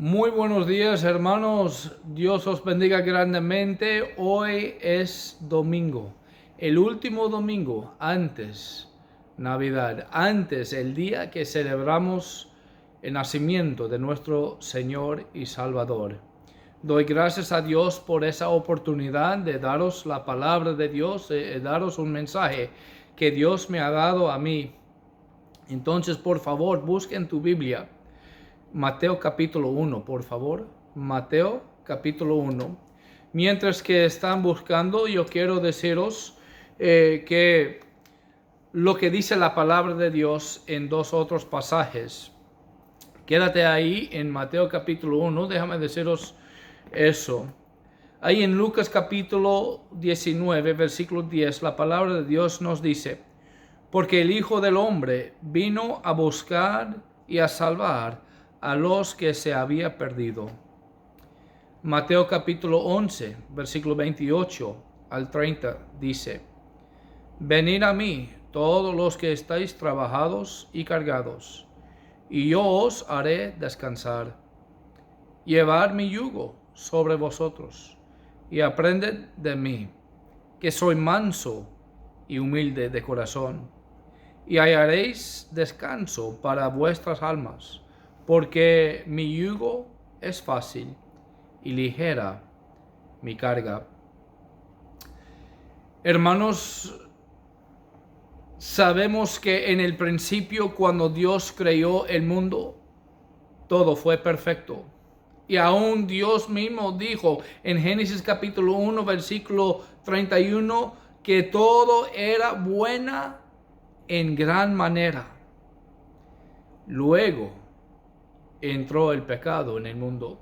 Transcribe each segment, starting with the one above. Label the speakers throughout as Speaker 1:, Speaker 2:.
Speaker 1: Muy buenos días, hermanos. Dios os bendiga grandemente. Hoy es domingo, el último domingo antes Navidad, antes el día que celebramos el nacimiento de nuestro Señor y Salvador. Doy gracias a Dios por esa oportunidad de daros la palabra de Dios, de daros un mensaje que Dios me ha dado a mí. Entonces, por favor, busquen tu Biblia. Mateo capítulo 1, por favor. Mateo capítulo 1. Mientras que están buscando, yo quiero deciros que lo que dice la palabra de Dios en dos otros pasajes. Quédate ahí en Mateo capítulo 1, déjame deciros eso. Ahí en Lucas capítulo 19, versículo 10, la palabra de Dios nos dice: porque el Hijo del Hombre vino a buscar y a salvar a los que se había perdido. Mateo capítulo 11, versículo 28 al 30 dice: venid a mí todos los que estáis trabajados y cargados, y yo os haré descansar. Llevad mi yugo sobre vosotros, y aprended de mí, que soy manso y humilde de corazón, y hallaréis descanso para vuestras almas, porque mi yugo es fácil y ligera mi carga. Hermanos, sabemos que en el principio, cuando Dios creó el mundo, todo fue perfecto. Y aún Dios mismo dijo en Génesis capítulo 1, versículo 31, que todo era buena en gran manera. Luego entró el pecado en el mundo.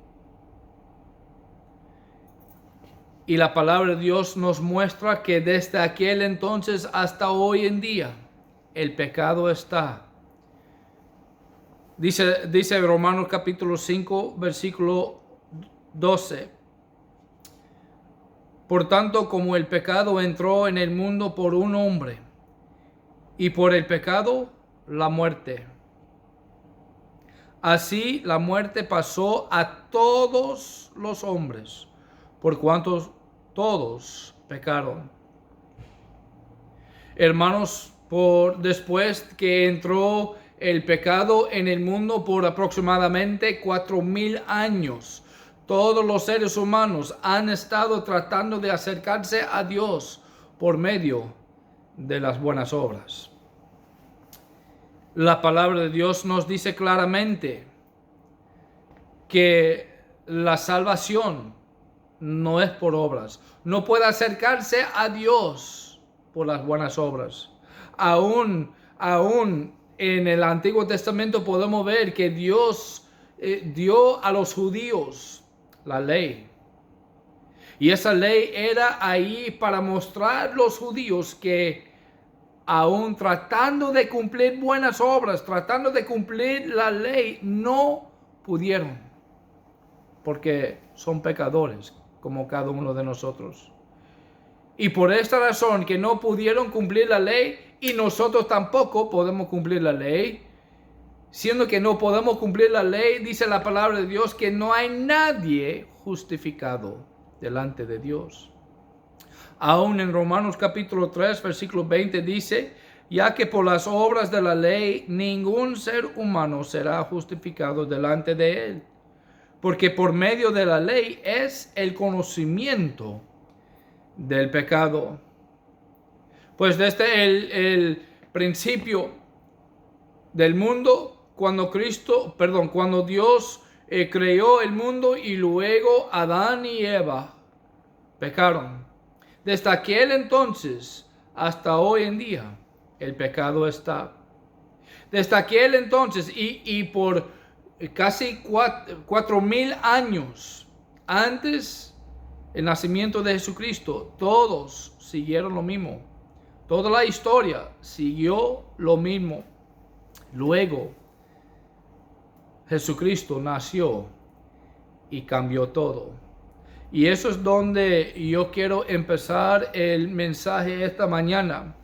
Speaker 1: Y la palabra de Dios nos muestra que desde aquel entonces hasta hoy en día, el pecado está. Dice Romanos capítulo 5, versículo 12. Por tanto, como el pecado entró en el mundo por un hombre, y por el pecado la muerte, así la muerte pasó a todos los hombres, por cuanto todos pecaron. Hermanos, después que entró el pecado en el mundo por aproximadamente 4,000 años, todos los seres humanos han estado tratando de acercarse a Dios por medio de las buenas obras. La palabra de Dios nos dice claramente que la salvación no es por obras. No puede acercarse a Dios por las buenas obras. Aún en el Antiguo Testamento podemos ver que Dios dio a los judíos la ley. Y esa ley era ahí para mostrar a los judíos que aún tratando de cumplir buenas obras, tratando de cumplir la ley, no pudieron, porque son pecadores como cada uno de nosotros. Y por esta razón que no pudieron cumplir la ley, y nosotros tampoco podemos cumplir la ley, siendo que no podemos cumplir la ley, dice la palabra de Dios que no hay nadie justificado delante de Dios. Aún en Romanos capítulo 3, versículo 20 dice: ya que por las obras de la ley ningún ser humano será justificado delante de él, porque por medio de la ley es el conocimiento del pecado. Pues desde el principio del mundo, cuando Dios creó el mundo y luego Adán y Eva pecaron. Desde aquel entonces hasta hoy en día, el pecado está. Desde aquel entonces y por casi 4,000 años antes del nacimiento de Jesucristo, todos siguieron lo mismo. Toda la historia siguió lo mismo. Luego, Jesucristo nació y cambió todo. Y eso es donde yo quiero empezar el mensaje esta mañana.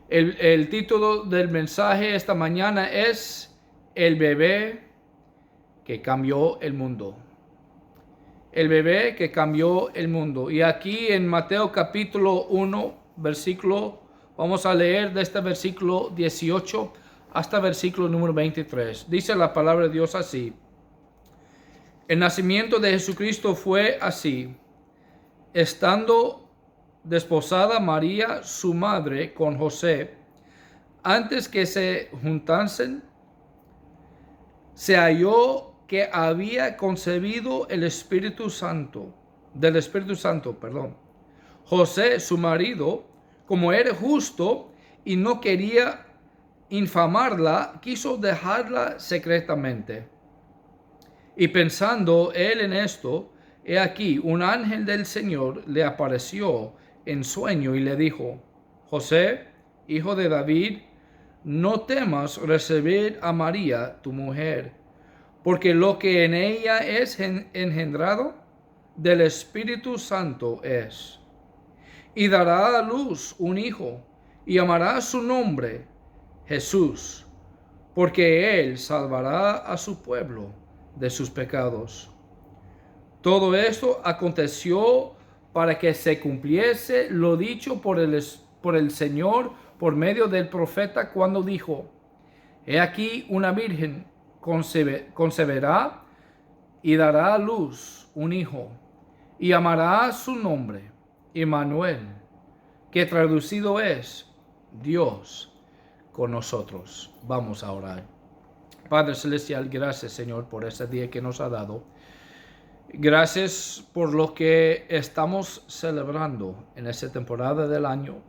Speaker 1: El título del mensaje esta mañana es: el bebé que cambió el mundo. El bebé que cambió el mundo. Y aquí en Mateo capítulo 1, vamos a leer desde versículo 18 hasta versículo número 23. Dice la palabra de Dios así. El nacimiento de Jesucristo fue así. Estando desposada María, su madre, con José, antes que se juntasen, se halló que había concebido del Espíritu Santo. José, su marido, como era justo y no quería infamarla, quiso dejarla secretamente. Y pensando él en esto, he aquí, un ángel del Señor le apareció en sueño y le dijo: José, hijo de David, no temas recibir a María, tu mujer, porque lo que en ella es engendrado del Espíritu Santo es. Y dará a luz un hijo, y llamará su nombre Jesús, porque él salvará a su pueblo de sus pecados. Todo esto aconteció para que se cumpliese lo dicho por el Señor por medio del profeta cuando dijo: He aquí una virgen concebirá y dará a luz un hijo, y llamará su nombre Emmanuel, que traducido es Dios con nosotros. Vamos a orar. Padre Celestial, gracias, Señor, por este día que nos ha dado. Gracias por lo que estamos celebrando en esta temporada del año.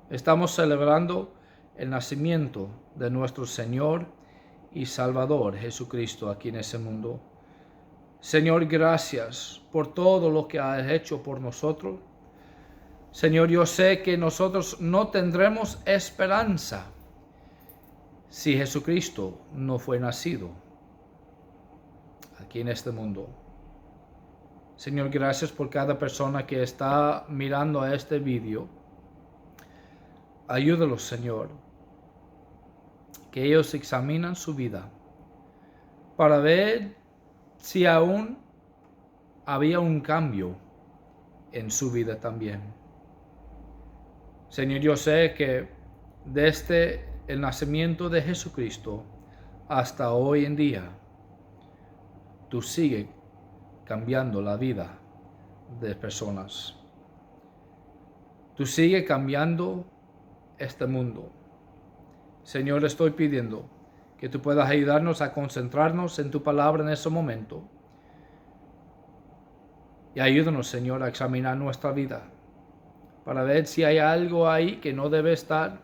Speaker 1: Estamos celebrando el nacimiento de nuestro Señor y Salvador Jesucristo aquí en ese mundo. Señor, gracias por todo lo que has hecho por nosotros. Señor, yo sé que nosotros no tendremos esperanza si Jesucristo no fue nacido aquí en este mundo. Señor, gracias por cada persona que está mirando a este vídeo. Ayúdalos, Señor, que ellos examinan su vida para ver si aún había un cambio en su vida también. Señor, yo sé que desde el nacimiento de Jesucristo hasta hoy en día, tú sigues cambiando la vida de personas. Tú sigues cambiando este mundo. Señor, estoy pidiendo que tú puedas ayudarnos a concentrarnos en tu palabra en ese momento. Y ayúdanos, Señor, a examinar nuestra vida para ver si hay algo ahí que no debe estar.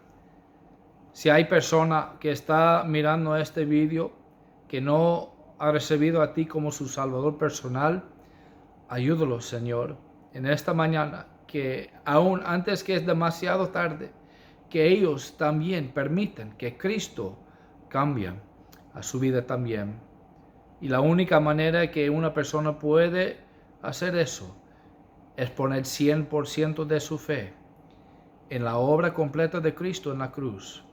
Speaker 1: Si hay persona que está mirando este vídeo que no ha recibido a ti como su Salvador personal, ayúdalos, Señor, en esta mañana, que aún antes que es demasiado tarde, que ellos también permitan que Cristo cambie a su vida también. Y la única manera que una persona puede hacer eso es poner 100% de su fe en la obra completa de Cristo en la cruz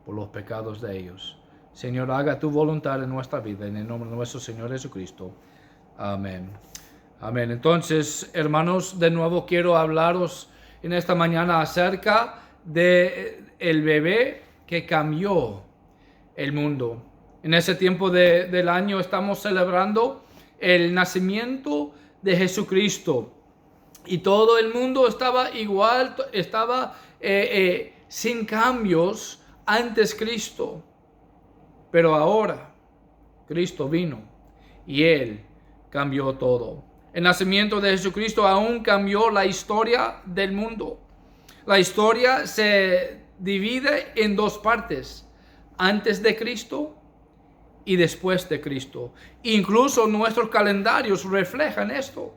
Speaker 1: por los pecados de ellos. Señor, haga tu voluntad en nuestra vida, en el nombre de nuestro Señor Jesucristo. Amén. Amén. Entonces, hermanos, de nuevo quiero hablaros en esta mañana acerca de el bebé que cambió el mundo. En ese tiempo del año estamos celebrando el nacimiento de Jesucristo. Y todo el mundo estaba igual, estaba sin cambios antes Cristo. Pero ahora Cristo vino y Él cambió todo. El nacimiento de Jesucristo aún cambió la historia del mundo. La historia se divide en dos partes: antes de Cristo y después de Cristo. Incluso nuestros calendarios reflejan esto.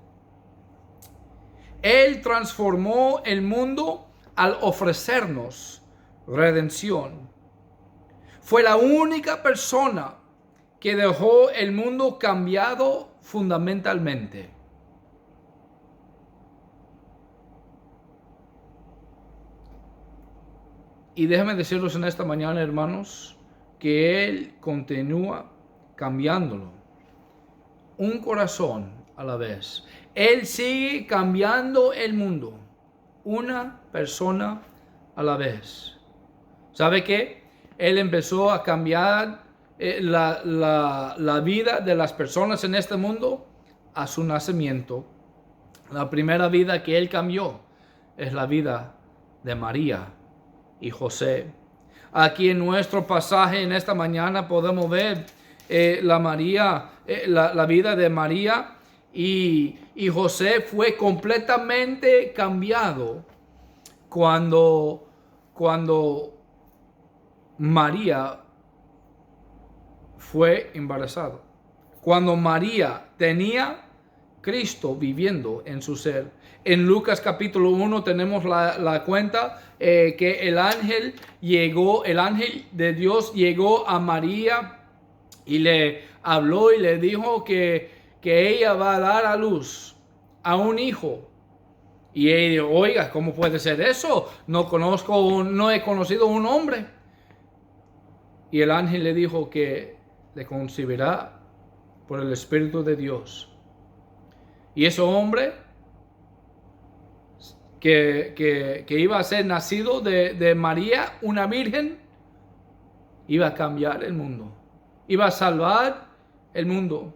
Speaker 1: Él transformó el mundo al ofrecernos redención. Fue la única persona que dejó el mundo cambiado fundamentalmente. Y déjenme decirles en esta mañana, hermanos, que Él continúa cambiándolo. Un corazón a la vez. Él sigue cambiando el mundo. Una persona a la vez. ¿Sabe qué? Él empezó a cambiar la vida de las personas en este mundo a su nacimiento. La primera vida que él cambió es la vida de María y José. Aquí en nuestro pasaje en esta mañana podemos ver la vida de María y José fue completamente cambiado cuando María fue embarazada. Cuando María tenía Cristo viviendo en su ser. En Lucas capítulo 1 tenemos la cuenta que el ángel de Dios llegó a María y le habló y le dijo que ella va a dar a luz a un hijo. Y ella dijo, oiga, ¿cómo puede ser eso? No he conocido un hombre. Y el ángel le dijo que le concebirá por el Espíritu de Dios. Y ese hombre que iba a ser nacido de María, una virgen, iba a cambiar el mundo. Iba a salvar el mundo.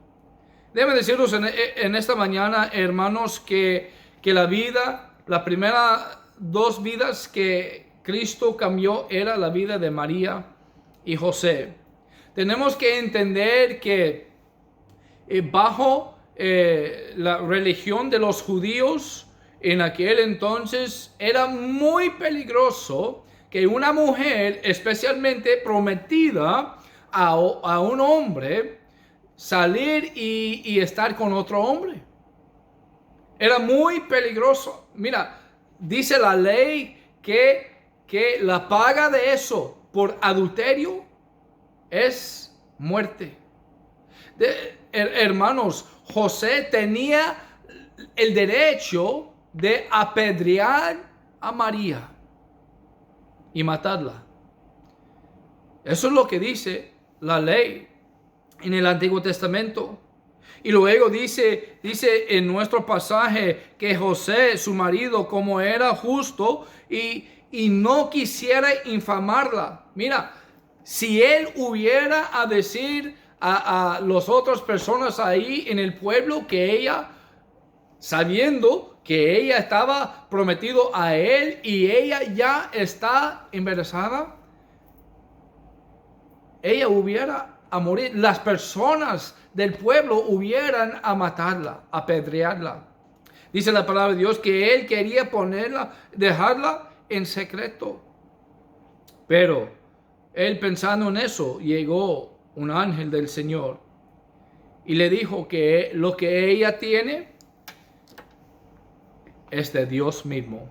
Speaker 1: Déjenme deciros en esta mañana, hermanos, que las primeras dos vidas que Cristo cambió era la vida de María y José. Tenemos que entender que bajo la religión de los judíos en aquel entonces era muy peligroso que una mujer, especialmente prometida a un hombre, salir y estar con otro hombre. Era muy peligroso. Mira, dice la ley que la paga de eso por adulterio es muerte. Hermanos, José tenía el derecho de apedrear a María y matarla. Eso es lo que dice la ley en el Antiguo Testamento. Y luego dice en nuestro pasaje que José, su marido, como era justo y no quisiera infamarla. Mira, si él hubiera a decir a las otras personas ahí en el pueblo que ella, sabiendo que ella estaba prometido a él y ella ya está embarazada, ella hubiera a morir. Las personas del pueblo hubieran a matarla, a apedrearla. Dice la palabra de Dios que él quería dejarla en secreto. Pero él, pensando en eso, llegó un ángel del Señor y le dijo que lo que ella tiene es de Dios mismo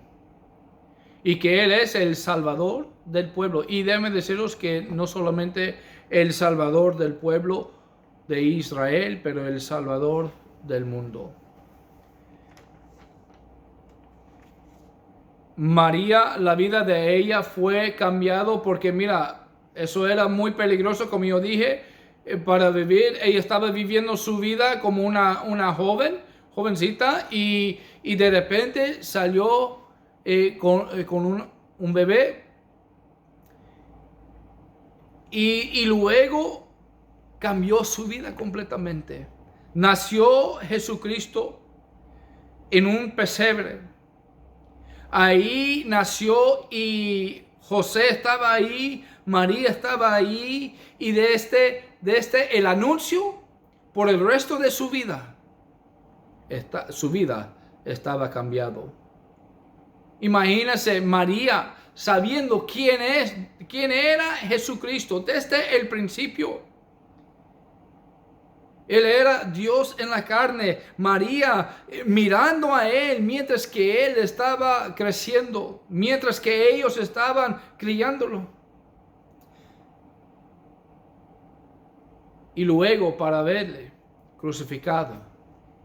Speaker 1: y que Él es el Salvador del pueblo. Y déjenme deciros que no solamente el Salvador del pueblo de Israel, pero el Salvador del mundo. María, la vida de ella fue cambiado porque mira, eso era muy peligroso, como yo dije, para vivir. Ella estaba viviendo su vida como una jovencita y de repente salió con un bebé y luego cambió su vida completamente. Nació Jesucristo en un pesebre. Ahí nació y José estaba ahí, María estaba ahí y el anuncio por el resto de su vida. Su vida estaba cambiado. Imagínense María sabiendo quién era Jesucristo desde el principio. Él era Dios en la carne. María mirando a Él mientras que Él estaba creciendo, mientras que ellos estaban criándolo. Y luego para verle crucificado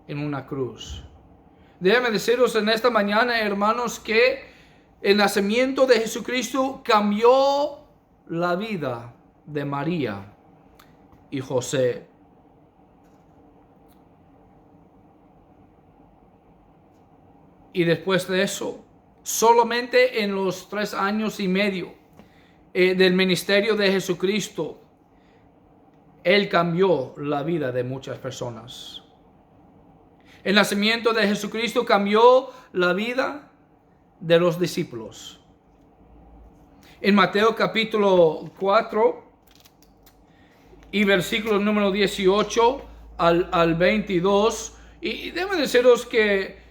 Speaker 1: en una cruz. Déjenme deciros en esta mañana, hermanos, que el nacimiento de Jesucristo cambió la vida de María y José. y después de eso, solamente en los 3 años y medio del ministerio de Jesucristo, Él cambió la vida de muchas personas. El nacimiento de Jesucristo cambió la vida de los discípulos. En Mateo capítulo 4 y versículo número 18 al 22, y déjame deciros que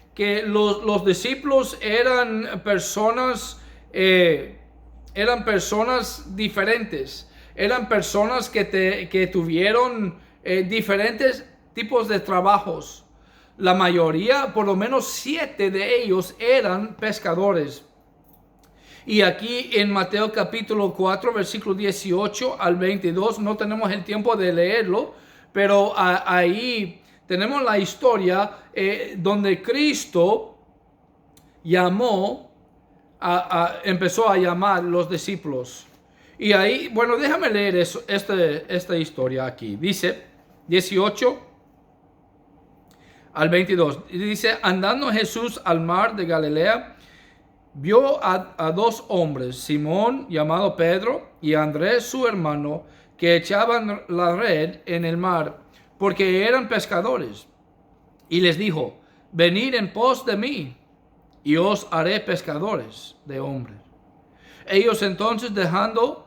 Speaker 1: los discípulos eran personas diferentes, eran personas que tuvieron diferentes tipos de trabajos. La mayoría, por lo menos 7 de ellos, eran pescadores. Y aquí en Mateo capítulo 4, versículo 18 al 22, no tenemos el tiempo de leerlo, pero ahí tenemos la historia donde Cristo empezó a llamar los discípulos. Y ahí, bueno, déjame leer esta historia aquí. Dice 18 al 22. Dice, andando Jesús al mar de Galilea, vio a 2 hombres, Simón llamado Pedro y Andrés su hermano, que echaban la red en el mar, porque eran pescadores. Y les dijo, venid en pos de mí, y os haré pescadores de hombres. Ellos entonces, dejando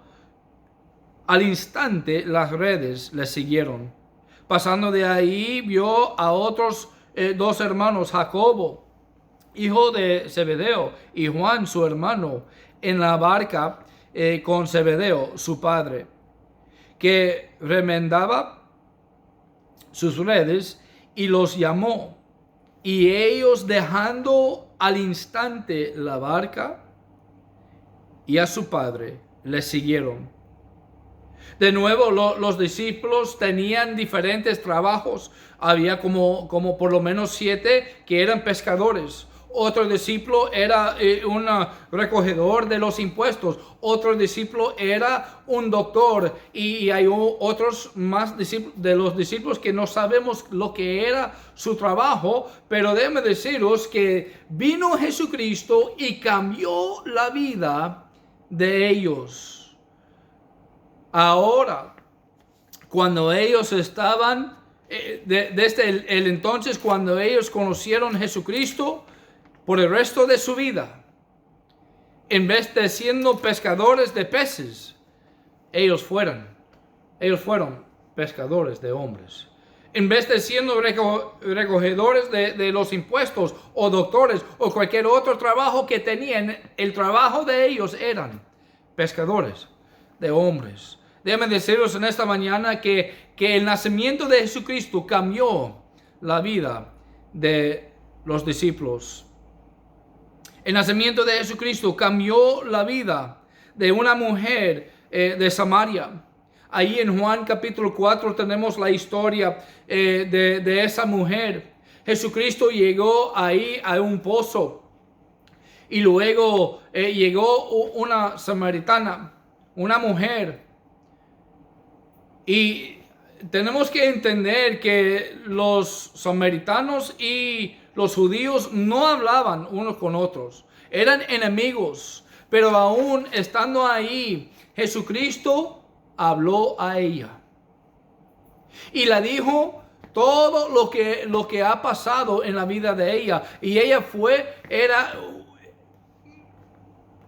Speaker 1: al instante las redes, les siguieron. Pasando de ahí, vio a otros 2 hermanos, Jacobo, hijo de Zebedeo, y Juan su hermano, en la barca con Zebedeo su padre, que remendaba sus redes, y los llamó. Y ellos, dejando al instante la barca y a su padre, les siguieron. De nuevo, los discípulos tenían diferentes trabajos. Había como por lo menos 7 que eran pescadores. Otro discípulo era un recogedor de los impuestos. Otro discípulo era un doctor. Y hay otros más de los discípulos que no sabemos lo que era su trabajo. Pero déjenme deciros que vino Jesucristo y cambió la vida de ellos. Ahora, cuando ellos estaban, desde el entonces, cuando ellos conocieron a Jesucristo, por el resto de su vida, en vez de siendo pescadores de peces, ellos fueron pescadores de hombres. En vez de siendo recogedores de los impuestos o doctores o cualquier otro trabajo que tenían, el trabajo de ellos eran pescadores de hombres. Déjenme deciros en esta mañana que el nacimiento de Jesucristo cambió la vida de los discípulos. El nacimiento de Jesucristo cambió la vida de una mujer de Samaria. Ahí en Juan capítulo 4 tenemos la historia de esa mujer. Jesucristo llegó ahí a un pozo y luego llegó una samaritana, una mujer. Y tenemos que entender que los samaritanos y los judíos no hablaban unos con otros. Eran enemigos. Pero aún estando ahí, Jesucristo habló a ella. Y le dijo todo lo que ha pasado en la vida de ella. Y ella era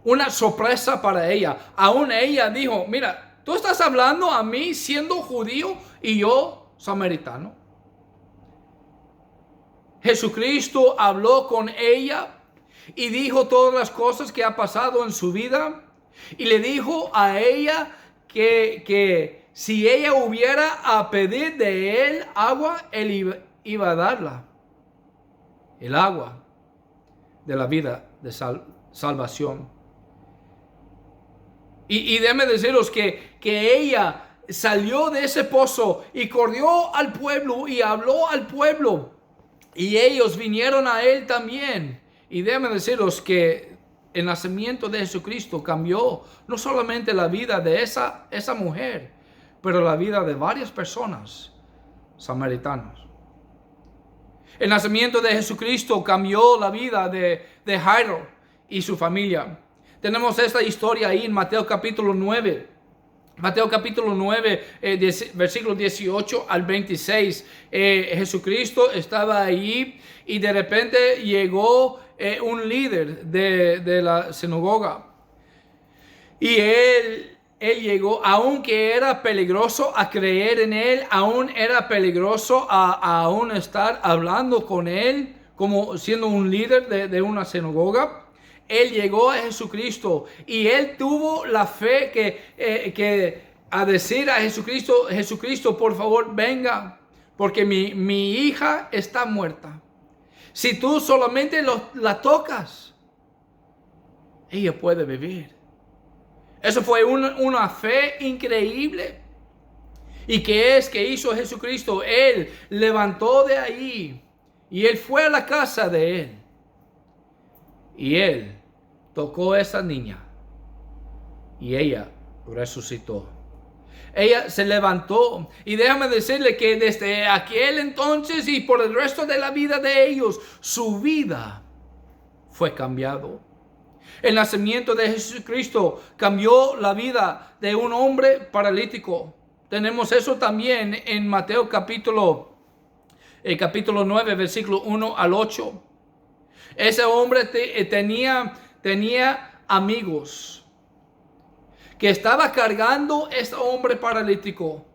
Speaker 1: una sorpresa para ella. Aún ella dijo, mira, tú estás hablando a mí siendo judío y yo samaritano. Jesucristo habló con ella y dijo todas las cosas que ha pasado en su vida. Y le dijo a ella que si ella hubiera a pedir de él agua, él iba a darla. El agua de la vida de salvación. Y déjame deciros que ella salió de ese pozo y corrió al pueblo y habló al pueblo. Y ellos vinieron a él también. Y déjame deciros que el nacimiento de Jesucristo cambió no solamente la vida de esa mujer, pero la vida de varias personas samaritanas. El nacimiento de Jesucristo cambió la vida de Jairo y su familia. Tenemos esta historia ahí en Mateo capítulo 9. Mateo capítulo 9, versículos 18 al 26. Jesucristo estaba ahí y de repente llegó un líder de la sinagoga. Y él llegó, aunque era peligroso a creer en él, aún era peligroso a aún estar hablando con él, como siendo un líder de una sinagoga. Él llegó a Jesucristo y él tuvo la fe que a decir a Jesucristo, Jesucristo, por favor, venga, porque mi hija está muerta. Si tú solamente la tocas, ella puede vivir. Eso fue una fe increíble. ¿Y qué es que hizo Jesucristo? Él levantó de ahí y él fue a la casa de él. Y él tocó a esa niña y ella resucitó. Ella se levantó y déjame decirle que desde aquel entonces y por el resto de la vida de ellos, su vida fue cambiado. El nacimiento de Jesucristo cambió la vida de un hombre paralítico. Tenemos eso también en Mateo capítulo 9, versículo 1 al 8. Ese hombre tenía amigos que estaba cargando a este hombre paralítico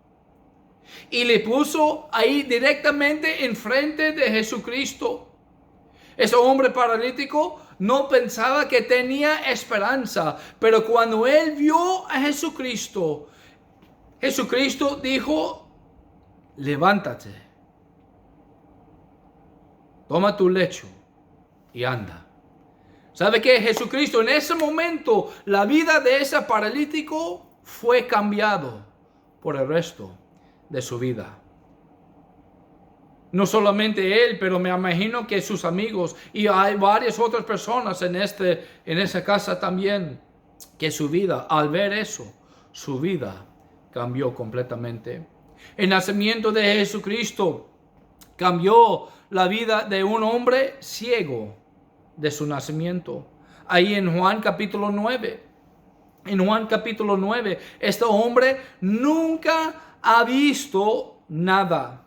Speaker 1: y le puso ahí directamente enfrente de Jesucristo. Ese hombre paralítico no pensaba que tenía esperanza, pero cuando él vio a Jesucristo, Jesucristo dijo: levántate, toma tu lecho y anda. ¿Sabe qué? Jesucristo, en ese momento, la vida de ese paralítico fue cambiado por el resto de su vida. No solamente él, pero me imagino que sus amigos y hay varias otras personas en esa casa también, que su vida, al ver eso, su vida cambió completamente. El nacimiento de Jesucristo cambió la vida de un hombre ciego de su nacimiento. Ahí en Juan capítulo 9. En Juan capítulo 9, este hombre nunca ha visto nada.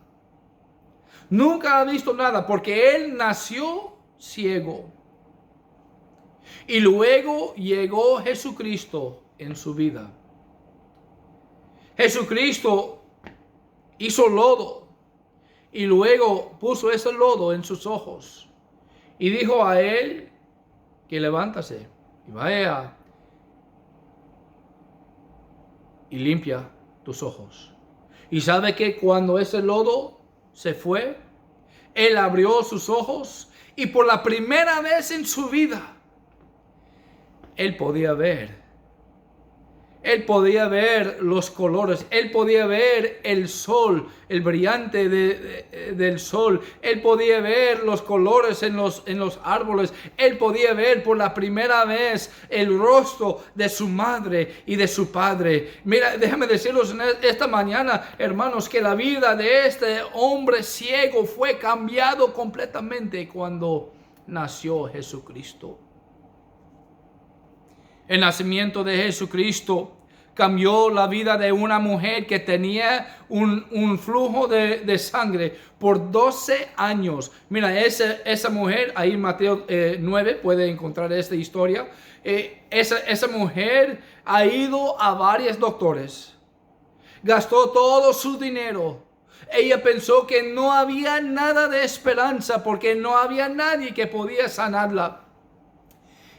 Speaker 1: Nunca ha visto nada porque él nació ciego. Y luego llegó Jesucristo en su vida. Jesucristo hizo lodo y luego puso ese lodo en sus ojos y dijo a él que levántase y vaya y limpia tus ojos. Y sabe que cuando ese lodo se fue, él abrió sus ojos y por la primera vez en su vida, él podía ver. Él podía ver los colores, él podía ver el sol, el brillante del sol, él podía ver los colores en los árboles, él podía ver por la primera vez el rostro de su madre y de su padre. Mira, déjame decirles esta mañana, hermanos, que la vida de este hombre ciego fue cambiado completamente cuando nació Jesucristo. El nacimiento de Jesucristo cambió la vida de una mujer que tenía un flujo de sangre por 12 años. Mira, esa mujer, ahí en Mateo 9 puede encontrar esta historia. Esa mujer ha ido a varios doctores. Gastó todo su dinero. Ella pensó que no había nada de esperanza porque no había nadie que podía sanarla.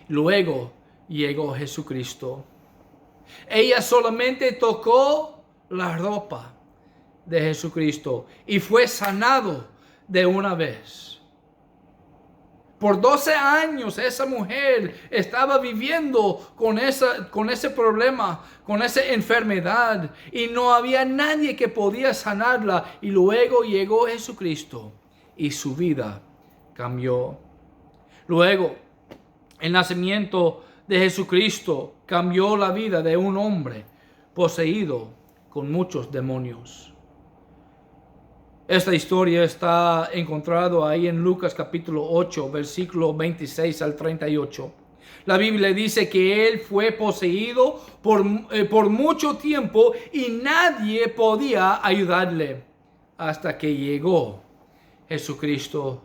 Speaker 1: Luego llegó Jesucristo. Ella solamente tocó la ropa de Jesucristo y fue sanado de una vez. Por 12 años esa mujer estaba viviendo con ese problema, con esa enfermedad, y no había nadie que podía sanarla. Y luego llegó Jesucristo y su vida cambió. Luego, el nacimiento de Jesucristo cambió la vida de un hombre poseído con muchos demonios. Esta historia está encontrado ahí en Lucas capítulo 8, versículo 26 al 38. La Biblia dice que él fue poseído por mucho tiempo y nadie podía ayudarle hasta que llegó Jesucristo.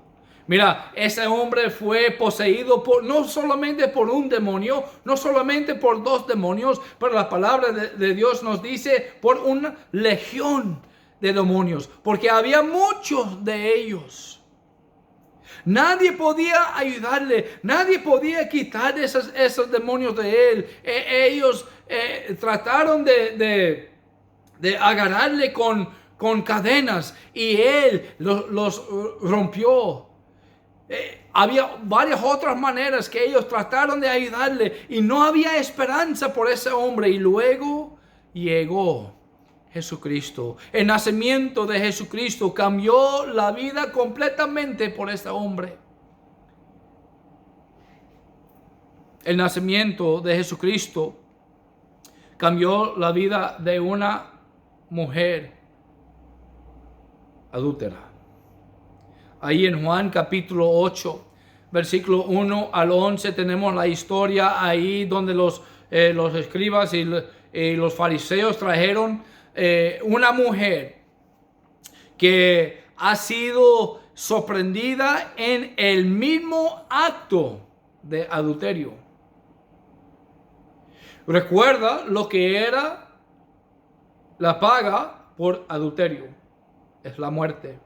Speaker 1: Mira, ese hombre fue poseído no solamente por un demonio, no solamente por 2 demonios, pero la palabra de Dios nos dice por una legión de demonios, porque había muchos de ellos. Nadie podía ayudarle, nadie podía quitar esos demonios de él. Ellos trataron de agarrarle con cadenas y él los rompió. Había varias otras maneras que ellos trataron de ayudarle y no había esperanza por ese hombre. Y luego llegó Jesucristo. El nacimiento de Jesucristo cambió la vida completamente por este hombre. El nacimiento de Jesucristo cambió la vida de una mujer adúltera. Ahí en Juan capítulo 8, versículo 1 al 11 tenemos la historia ahí donde los escribas y los fariseos trajeron una mujer que ha sido sorprendida en el mismo acto de adulterio. Recuerda lo que era la paga por adulterio. Es la muerte.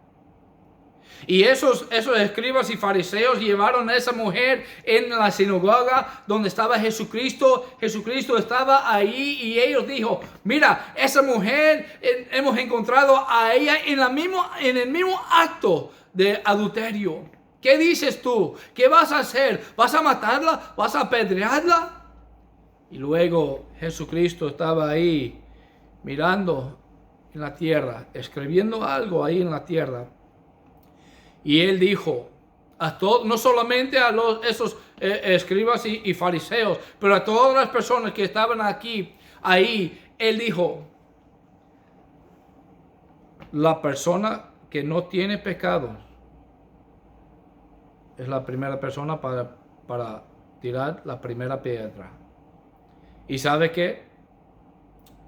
Speaker 1: Y esos escribas y fariseos llevaron a esa mujer en la sinagoga donde estaba Jesucristo. Jesucristo estaba ahí y ellos dijo, mira, esa mujer hemos encontrado a ella en el mismo acto de adulterio. ¿Qué dices tú? ¿Qué vas a hacer? ¿Vas a matarla? ¿Vas a apedrearla? Y luego Jesucristo estaba ahí mirando en la tierra, escribiendo algo ahí en la tierra. Y él dijo, no solamente a esos escribas y fariseos, pero a todas las personas que estaban ahí, él dijo, la persona que no tiene pecado es la primera persona para tirar la primera piedra. ¿Y sabe qué?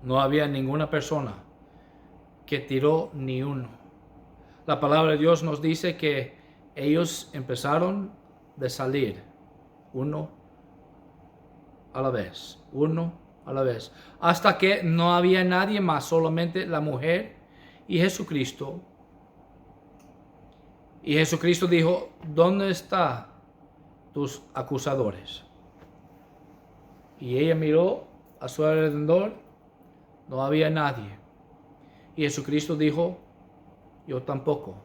Speaker 1: No había ninguna persona que tiró ni uno. La palabra de Dios nos dice que ellos empezaron de salir uno a la vez, hasta que no había nadie más, solamente la mujer y Jesucristo. Y Jesucristo dijo, ¿dónde están tus acusadores? Y ella miró a su alrededor, no había nadie. Y Jesucristo dijo, yo tampoco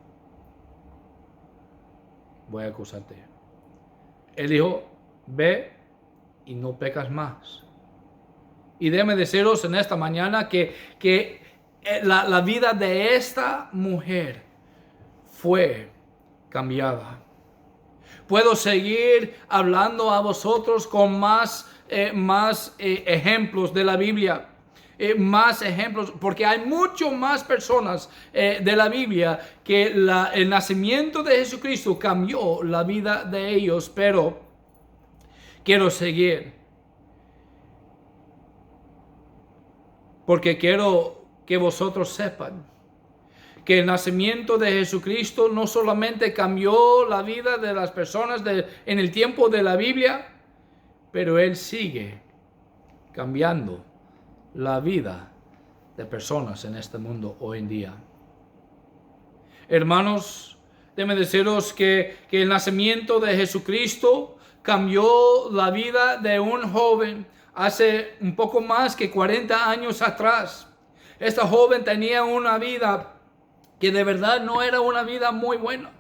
Speaker 1: voy a acusarte. Él dijo, ve y no pecas más. Y déjame deciros en esta mañana que la vida de esta mujer fue cambiada. Puedo seguir hablando a vosotros con más ejemplos de la Biblia. Más ejemplos, porque hay mucho más personas de la Biblia que el nacimiento de Jesucristo cambió la vida de ellos, pero quiero seguir porque quiero que vosotros sepan que el nacimiento de Jesucristo no solamente cambió la vida de las personas en el tiempo de la Biblia, pero Él sigue cambiando la vida de personas en este mundo hoy en día. Hermanos, déjenme deciros que el nacimiento de Jesucristo cambió la vida de un joven hace un poco más que 40 años atrás. Esta joven tenía una vida que de verdad no era una vida muy buena.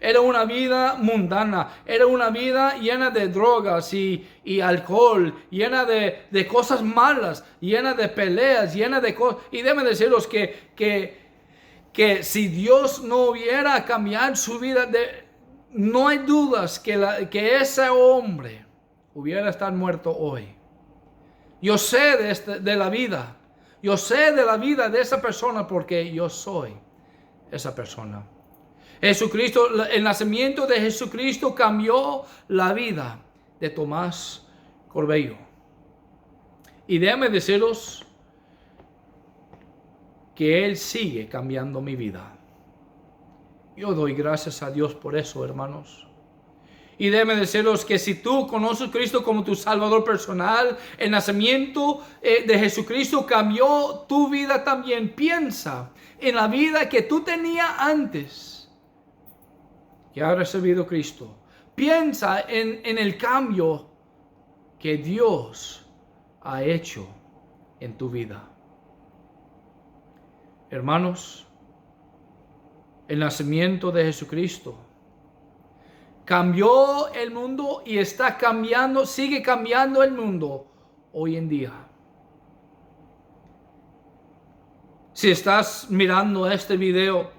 Speaker 1: Era una vida mundana, era una vida llena de drogas y alcohol, llena de cosas malas, llena de peleas, llena de cosas. Y déjenme deciros que si Dios no hubiera cambiado su vida, no hay dudas que ese hombre hubiera estado muerto hoy. Yo sé de la vida, yo sé de la vida de esa persona porque yo soy esa persona. Jesucristo, el nacimiento de Jesucristo cambió la vida de Tomás Corbello. Y déjame deciros que Él sigue cambiando mi vida. Yo doy gracias a Dios por eso, hermanos. Y déjame deciros que si tú conoces a Cristo como tu Salvador personal, el nacimiento de Jesucristo cambió tu vida también. Piensa en la vida que tú tenías antes que has recibido Cristo. Piensa en el cambio que Dios ha hecho en tu vida. Hermanos, el nacimiento de Jesucristo cambió el mundo y está cambiando, sigue cambiando el mundo hoy en día. Si estás mirando este video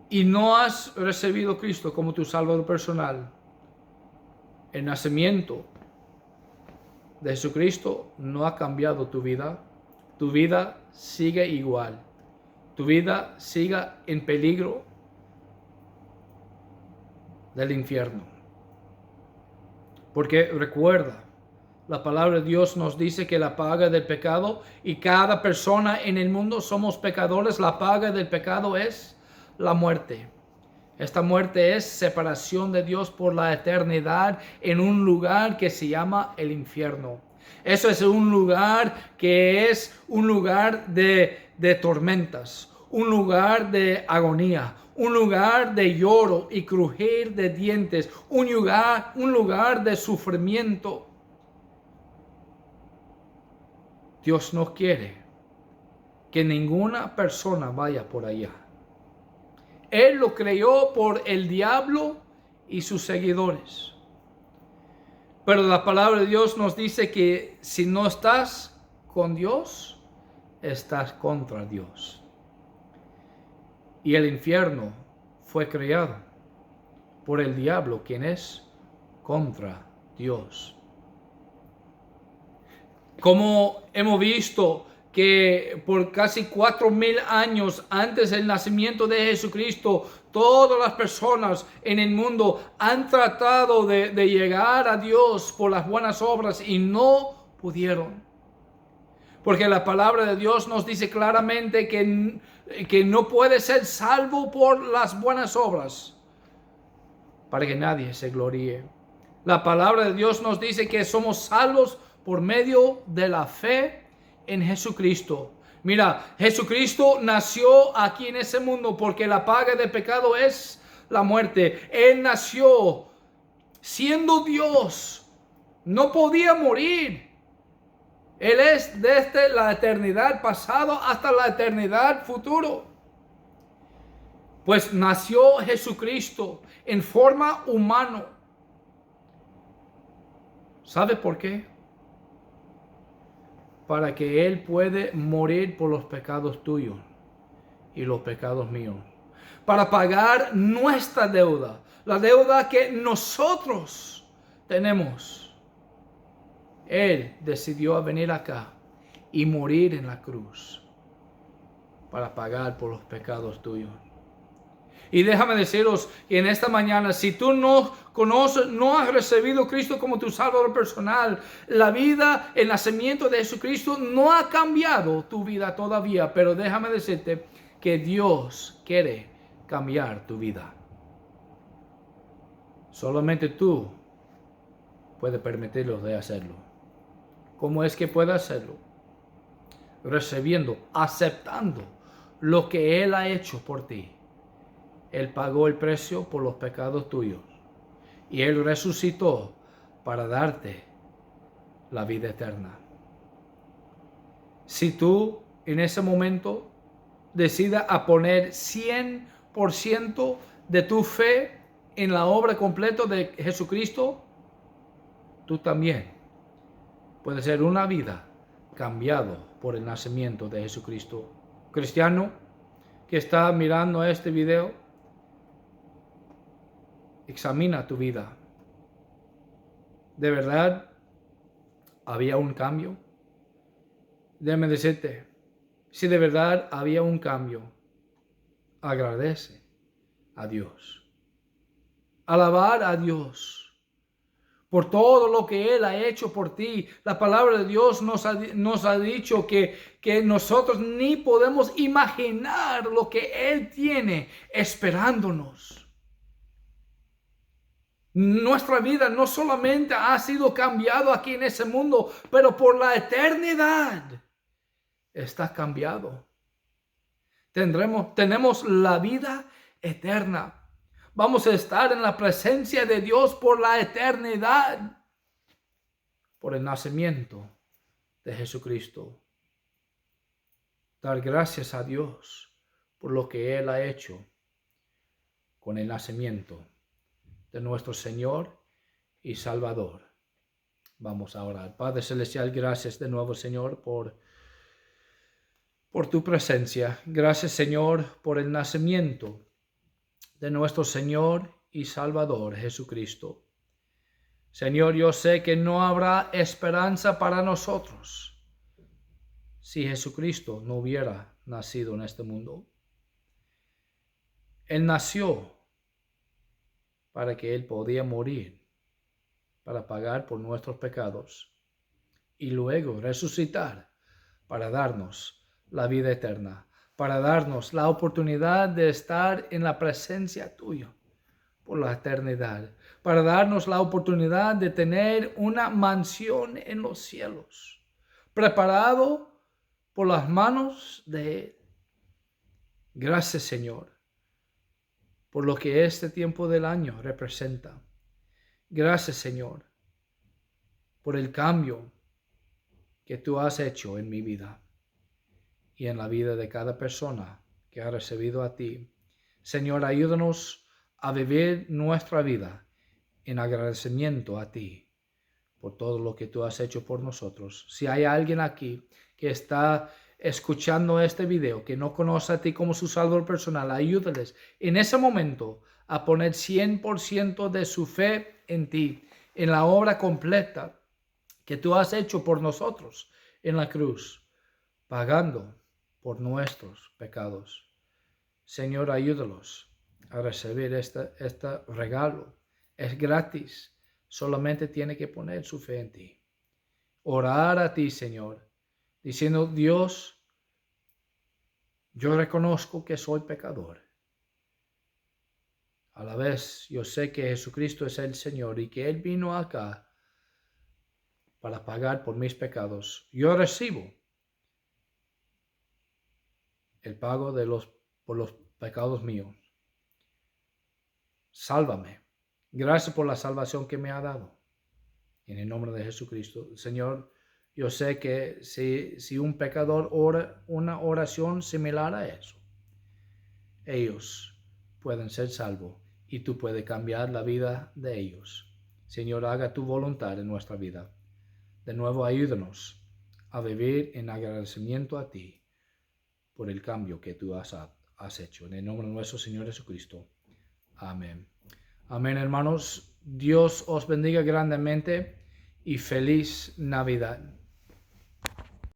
Speaker 1: y no has recibido a Cristo como tu Salvador personal, el nacimiento de Jesucristo no ha cambiado tu vida. Tu vida sigue igual. Tu vida sigue en peligro del infierno. Porque recuerda, la palabra de Dios nos dice que la paga del pecado, y cada persona en el mundo somos pecadores, la paga del pecado es la muerte. Esta muerte es separación de Dios por la eternidad en un lugar que se llama el infierno. Eso es un lugar que es un lugar de tormentas, un lugar de agonía, un lugar de lloro y crujir de dientes, un lugar de sufrimiento. Dios no quiere que ninguna persona vaya por allá. Él lo creó por el diablo y sus seguidores. Pero la palabra de Dios nos dice que si no estás con Dios, estás contra Dios. Y el infierno fue creado por el diablo, quien es contra Dios. Como hemos visto que por casi 4,000 años antes del nacimiento de Jesucristo, todas las personas en el mundo han tratado de llegar a Dios por las buenas obras y no pudieron. Porque la palabra de Dios nos dice claramente que no puede ser salvo por las buenas obras, para que nadie se gloríe. La palabra de Dios nos dice que somos salvos por medio de la fe en Jesucristo. Mira, Jesucristo nació aquí en ese mundo porque la paga del pecado es la muerte. Él nació siendo Dios. No podía morir. Él es desde la eternidad pasado hasta la eternidad futuro. Pues nació Jesucristo en forma humana. ¿Sabe por qué? Para que Él puede morir por los pecados tuyos y los pecados míos. Para pagar nuestra deuda, la deuda que nosotros tenemos. Él decidió venir acá y morir en la cruz para pagar por los pecados tuyos. Y déjame deciros que en esta mañana, si tú no conoces, no has recibido a Cristo como tu Salvador personal, la vida, el nacimiento de Jesucristo no ha cambiado tu vida todavía. Pero déjame decirte que Dios quiere cambiar tu vida. Solamente tú puedes permitirlo de hacerlo. ¿Cómo es que puede hacerlo? Recibiendo, aceptando lo que Él ha hecho por ti. Él pagó el precio por los pecados tuyos. Y Él resucitó para darte la vida eterna. Si tú en ese momento decidas a poner 100% de tu fe en la obra completa de Jesucristo, tú también puedes ser una vida cambiado por el nacimiento de Jesucristo. Cristiano que está mirando este video, examina tu vida. ¿De verdad había un cambio? Déjame decirte, Si de verdad había un cambio, agradece a Dios. Alabar a Dios por todo lo que Él ha hecho por ti. La palabra de Dios nos ha dicho que nosotros ni podemos imaginar lo que Él tiene esperándonos. Nuestra vida no solamente ha sido cambiado aquí en ese mundo, pero por la eternidad está cambiado. Tenemos la vida eterna. Vamos a estar en la presencia de Dios por la eternidad, por el nacimiento de Jesucristo. Dar gracias a Dios por lo que Él ha hecho con el nacimiento de nuestro Señor y Salvador. Vamos a orar. Padre Celestial, gracias de nuevo, Señor, por tu presencia. Gracias, Señor, por el nacimiento de nuestro Señor y Salvador Jesucristo. Señor, yo sé que no habrá esperanza para nosotros si Jesucristo no hubiera nacido en este mundo. Él nació para que Él podía morir, para pagar por nuestros pecados y luego resucitar para darnos la vida eterna, para darnos la oportunidad de estar en la presencia tuya por la eternidad, para darnos la oportunidad de tener una mansión en los cielos, preparado por las manos de Él. Gracias, Señor, por lo que este tiempo del año representa. Gracias, Señor, por el cambio que tú has hecho en mi vida y en la vida de cada persona que ha recibido a ti. Señor, ayúdanos a vivir nuestra vida en agradecimiento a ti por todo lo que tú has hecho por nosotros. Si hay alguien aquí que está escuchando este video, que no conoce a ti como su Salvador personal, ayúdales en ese momento a poner 100% de su fe en ti, en la obra completa que tú has hecho por nosotros en la cruz, pagando por nuestros pecados. Señor, ayúdalos a recibir este regalo. Es gratis. Solamente tiene que poner su fe en ti. Orar a ti, Señor, diciendo: Dios, yo reconozco que soy pecador. A la vez, yo sé que Jesucristo es el Señor y que Él vino acá para pagar por mis pecados. Yo recibo el pago por los pecados míos. Sálvame. Gracias por la salvación que me ha dado. En el nombre de Jesucristo. Señor, yo sé que si un pecador ora una oración similar a eso, ellos pueden ser salvos y tú puedes cambiar la vida de ellos. Señor, haga tu voluntad en nuestra vida. De nuevo, ayúdanos a vivir en agradecimiento a ti por el cambio que tú has hecho. En el nombre de nuestro Señor Jesucristo. Amén. Amén, hermanos. Dios os bendiga grandemente y feliz Navidad.